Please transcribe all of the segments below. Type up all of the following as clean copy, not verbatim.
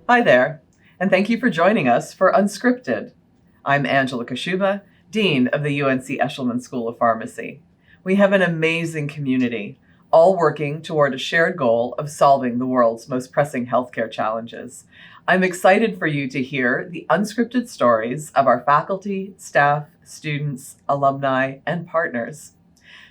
Hi there, and thank you for joining us for UnSCRIPted. I'm Angela Kashuba, Dean of the UNC Eshelman School of Pharmacy. We have an amazing community, all working toward a shared goal of solving the world's most pressing healthcare challenges. I'm excited for you to hear the unscripted stories of our faculty, staff, students, alumni, and partners.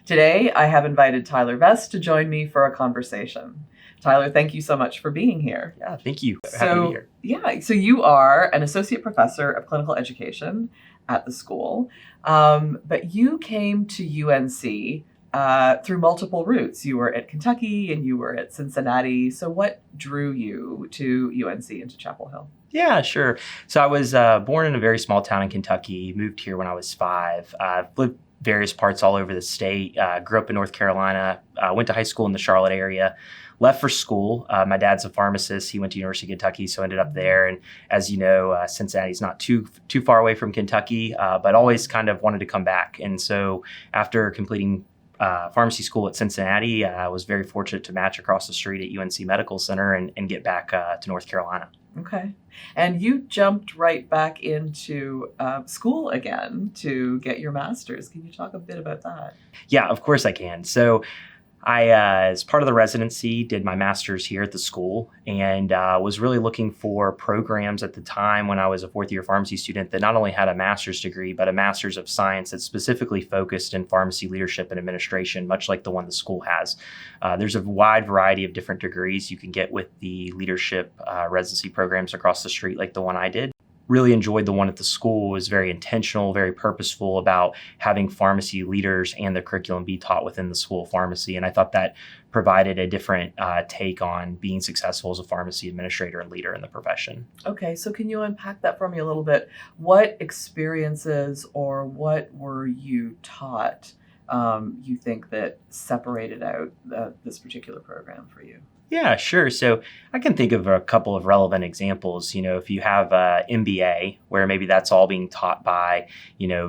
Today, I have invited Tyler Vest to join me for a conversation. Tyler, thank you so much for being here. Yeah, thank you. Happy to be here. Yeah, so you are an associate professor of clinical education at the school, but you came to UNC through multiple routes. You were at Kentucky and you were at Cincinnati. So what drew you to UNC and to Chapel Hill? Yeah, sure. So I was born in a very small town in Kentucky, moved here when I was 5. I've lived various parts all over the state, grew up in North Carolina, went to high school in the Charlotte area. Left for school. My dad's a pharmacist. He went to University of Kentucky, so ended up there. And as you know, Cincinnati's not too far away from Kentucky, but always kind of wanted to come back. And so after completing pharmacy school at Cincinnati, I was very fortunate to match across the street at UNC Medical Center and get back to North Carolina. Okay. And you jumped right back into school again to get your master's. Can you talk a bit about that? Yeah, of course I can. So I, as part of the residency, did my master's here at the school and was really looking for programs at the time when I was a fourth-year pharmacy student that not only had a master's degree, but a master's of science that specifically focused in pharmacy leadership and administration, much like the one the school has. There's a wide variety of different degrees you can get with the leadership residency programs across the street, like the one I did. Really enjoyed the one at the school. It was very intentional, very purposeful about having pharmacy leaders and the curriculum be taught within the School of Pharmacy. And I thought that provided a different take on being successful as a pharmacy administrator and leader in the profession. Okay, so can you unpack that for me a little bit? What experiences or what were you taught you think that separated out this particular program for you? Yeah, sure. So I can think of a couple of relevant examples. If you have a MBA, where maybe that's all being taught by,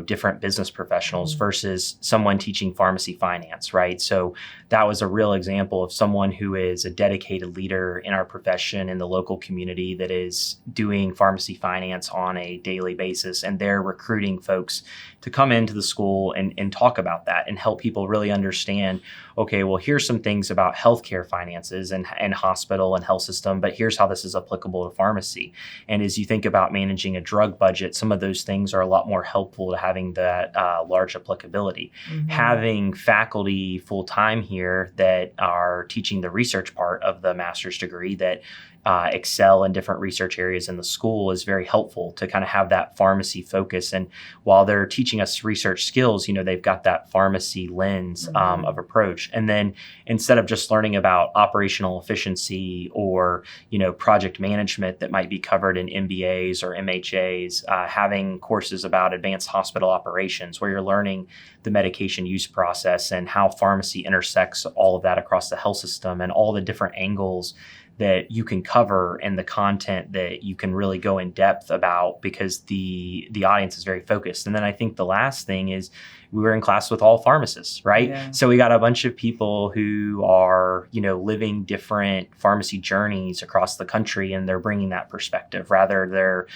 different business professionals versus someone teaching pharmacy finance, right? So that was a real example of someone who is a dedicated leader in our profession in the local community that is doing pharmacy finance on a daily basis. And they're recruiting folks to come into the school and talk about that and help people really understand, okay, well, here's some things about healthcare finances and hospital and health system, but here's how this is applicable to pharmacy. And as you think about managing a drug budget, some of those things are a lot more helpful to having that large applicability. Mm-hmm. Having faculty full-time here that are teaching the research part of the master's degree that excel in different research areas in the school is very helpful to kind of have that pharmacy focus. And while they're teaching us research skills, they've got that pharmacy lens of approach. And then instead of just learning about operational efficiency or, project management that might be covered in MBAs or MHAs, having courses about advanced hospital operations where you're learning the medication use process and how pharmacy intersects all of that across the health system and all the different angles that you can cover and the content that you can really go in depth about because the audience is very focused. And then I think the last thing is we were in class with all pharmacists, right? Yeah. So we got a bunch of people who are, living different pharmacy journeys across the country, and they're bringing that perspective. Rather, they're,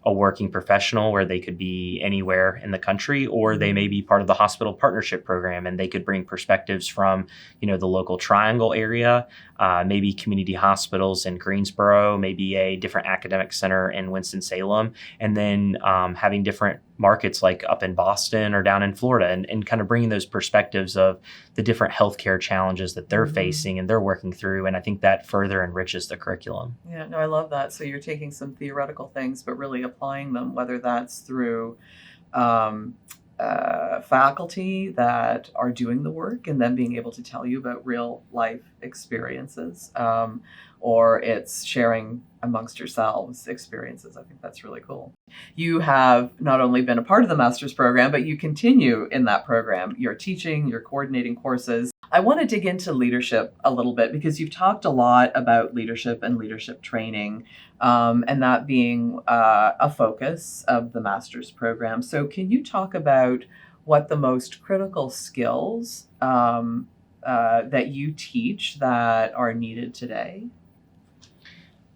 a working professional where they could be anywhere in the country, or they may be part of the hospital partnership program, and they could bring perspectives from, the local Triangle area, maybe community hospitals in Greensboro, maybe a different academic center in Winston-Salem, and then having different markets like up in Boston or down in Florida and kind of bringing those perspectives of the different healthcare challenges that they're facing and they're working through. And I think that further enriches the curriculum. Yeah, no, I love that. So you're taking some theoretical things, but really applying them, whether that's through faculty that are doing the work and then being able to tell you about real life experiences, or it's sharing amongst yourselves experiences. I think that's really cool. You have not only been a part of the master's program, but you continue in that program. You're teaching, you're coordinating courses. I want to dig into leadership a little bit because you've talked a lot about leadership and leadership training, and that being a focus of the master's program. So, can you talk about what the most critical skills that you teach that are needed today?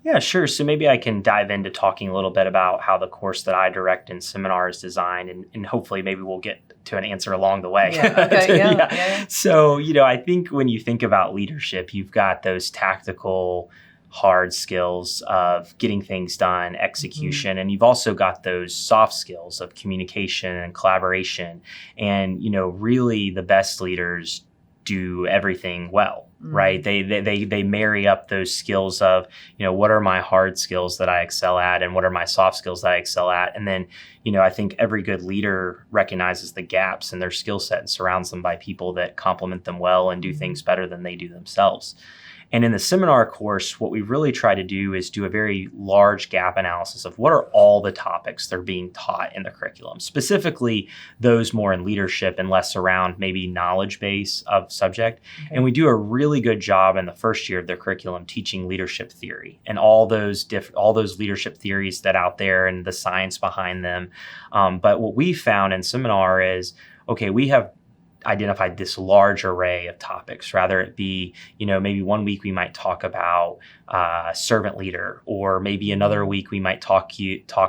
Yeah, sure. So maybe I can dive into talking a little bit about how the course that I direct in seminar is designed, and hopefully maybe we'll get to an answer along the way. Yeah. Okay. Yeah. So, I think when you think about leadership, you've got those tactical, hard skills of getting things done, execution, and you've also got those soft skills of communication and collaboration. And, really the best leaders do everything well, right? They marry up those skills of, what are my hard skills that I excel at and what are my soft skills that I excel at. And then, I think every good leader recognizes the gaps in their skill set and surrounds them by people that complement them well and do things better than they do themselves. And in the seminar course, what we really try to do is do a very large gap analysis of what are all the topics that are being taught in the curriculum, specifically those more in leadership and less around maybe knowledge base of subject. Okay. And we do a really good job in the first year of their curriculum teaching leadership theory and all those leadership theories that out there and the science behind them. But what we found in seminar is, okay, we have identified this large array of topics, rather it be, maybe one week we might talk about servant leader, or maybe another week we might talk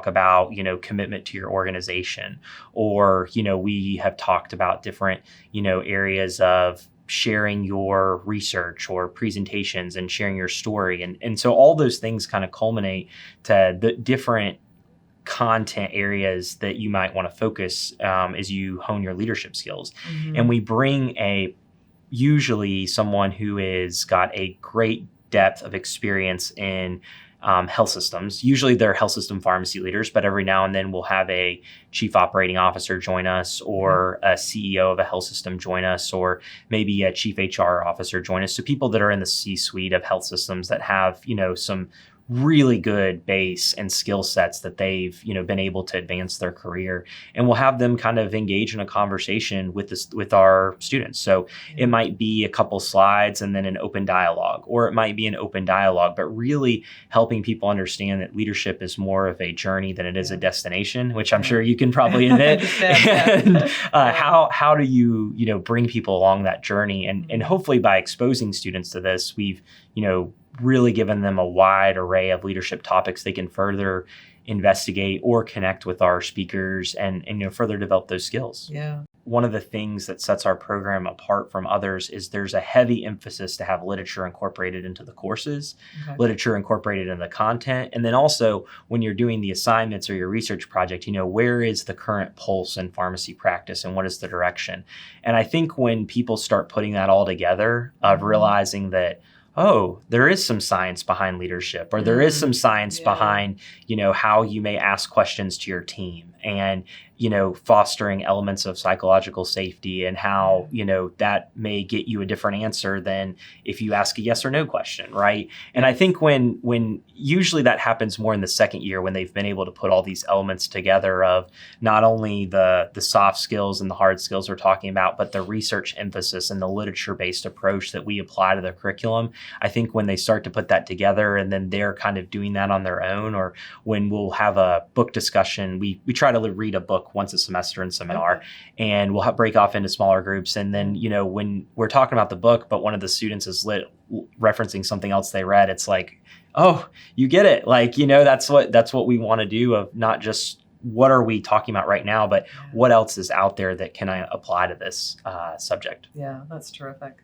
about, commitment to your organization, or, we have talked about different, areas of sharing your research or presentations and sharing your story. And so all those things kind of culminate to the different content areas that you might want to focus as you hone your leadership skills. And we bring usually someone who has got a great depth of experience in health systems. Usually they're health system pharmacy leaders, but every now and then we'll have a chief operating officer join us, or a CEO of a health system join us, or maybe a chief HR officer join us. So people that are in the C-suite of health systems that have, some really good base and skill sets that they've, been able to advance their career. And we'll have them kind of engage in a conversation with our students. So it might be a couple slides and then an open dialogue, or it might be an open dialogue, but really helping people understand that leadership is more of a journey than it is a destination, which I'm sure you can probably admit. And how do you, bring people along that journey? And hopefully by exposing students to this, we've, really given them a wide array of leadership topics they can further investigate or connect with our speakers and further develop those skills. Yeah. One of the things that sets our program apart from others is there's a heavy emphasis to have literature incorporated into the courses, literature incorporated in the content. And then also when you're doing the assignments or your research project, where is the current pulse in pharmacy practice and what is the direction? And I think when people start putting that all together, of realizing that, oh, there is some science behind leadership, or there is some science behind, how you may ask questions to your team, and, fostering elements of psychological safety, and how, that may get you a different answer than if you ask a yes or no question, right? And I think when usually that happens more in the second year, when they've been able to put all these elements together of not only the soft skills and the hard skills we're talking about, but the research emphasis and the literature-based approach that we apply to the curriculum. I think when they start to put that together and then they're kind of doing that on their own, or when we'll have a book discussion, we try to read a book once a semester in seminar, and we'll break off into smaller groups. And then, when we're talking about the book, but one of the students is referencing something else they read, it's like, oh, you get it. Like, that's what we want to do, of not just what are we talking about right now, but what else is out there that can I apply to this subject? Yeah, that's terrific.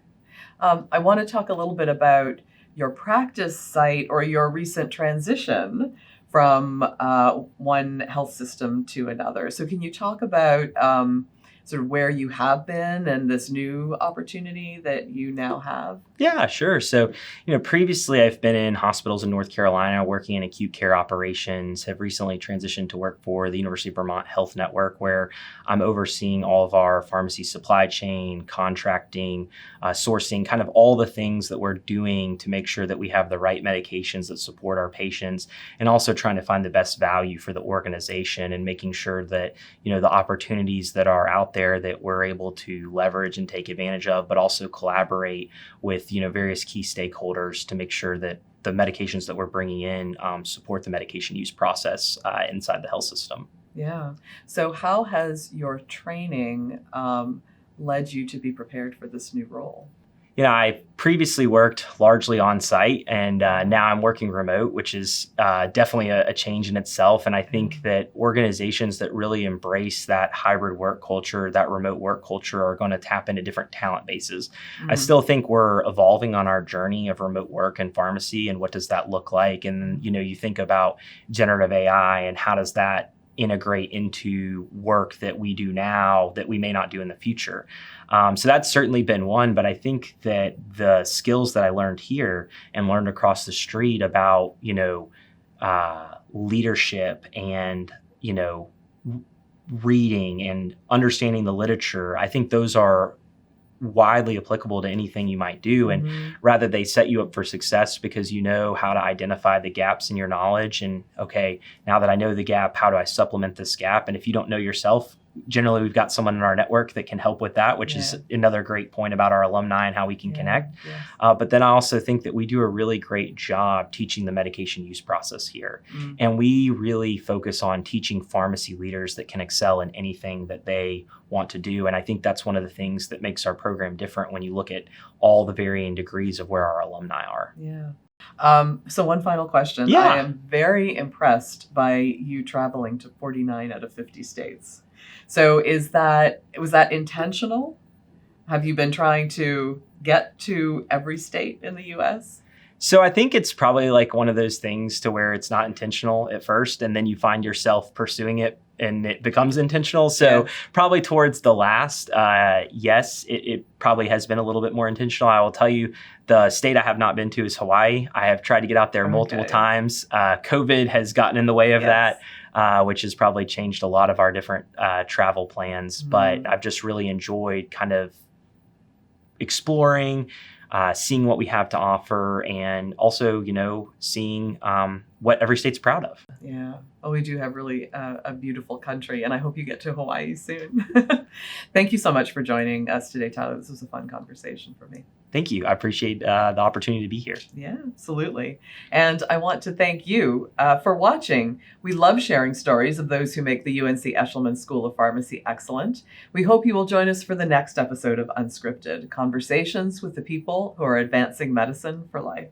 I want to talk a little bit about your practice site, or your recent transition from one health system to another. So can you talk about sort of where you have been and this new opportunity that you now have? Yeah, sure. So, previously I've been in hospitals in North Carolina working in acute care operations, have recently transitioned to work for the University of Vermont Health Network, where I'm overseeing all of our pharmacy supply chain, contracting, sourcing, kind of all the things that we're doing to make sure that we have the right medications that support our patients, and also trying to find the best value for the organization and making sure that, the opportunities that are out there that we're able to leverage and take advantage of, but also collaborate with, various key stakeholders to make sure that the medications that we're bringing in support the medication use process inside the health system. Yeah. So how has your training led you to be prepared for this new role? I previously worked largely on site, and now I'm working remote, which is definitely a change in itself. And I think that organizations that really embrace that hybrid work culture, that remote work culture, are going to tap into different talent bases. I still think we're evolving on our journey of remote work and pharmacy, and what does that look like? And, you think about generative AI and how does that integrate into work that we do now that we may not do in the future. So that's certainly been one, but I think that the skills that I learned here and learned across the street about, leadership and, reading and understanding the literature, I think those are widely applicable to anything you might do. And rather they set you up for success because you know how to identify the gaps in your knowledge. And okay, now that I know the gap, how do I supplement this gap? And if you don't know yourself, generally we've got someone in our network that can help with that, which is another great point about our alumni and how we can connect. But then I also think that we do a really great job teaching the medication use process here. And we really focus on teaching pharmacy leaders that can excel in anything that they want to do. And I think that's one of the things that makes our program different when you look at all the varying degrees of where our alumni are. So one final question. I am very impressed by you traveling to 49 out of 50 states. So was that intentional? Have you been trying to get to every state in the U.S.? So I think it's probably like one of those things to where it's not intentional at first, and then you find yourself pursuing it and it becomes intentional. So probably towards the last, yes, it probably has been a little bit more intentional. I will tell you, the state I have not been to is Hawaii. I have tried to get out there multiple times. COVID has gotten in the way of that. Which has probably changed a lot of our different travel plans. But I've just really enjoyed kind of exploring, seeing what we have to offer, and also, seeing what every state's proud of. Yeah. Well, we do have really a beautiful country, and I hope you get to Hawaii soon. Thank you so much for joining us today, Tyler. This was a fun conversation for me. Thank you. I appreciate the opportunity to be here. Yeah, absolutely. And I want to thank you for watching. We love sharing stories of those who make the UNC Eshelman School of Pharmacy excellent. We hope you will join us for the next episode of UnSCRIPted, conversations with the people who are advancing medicine for life.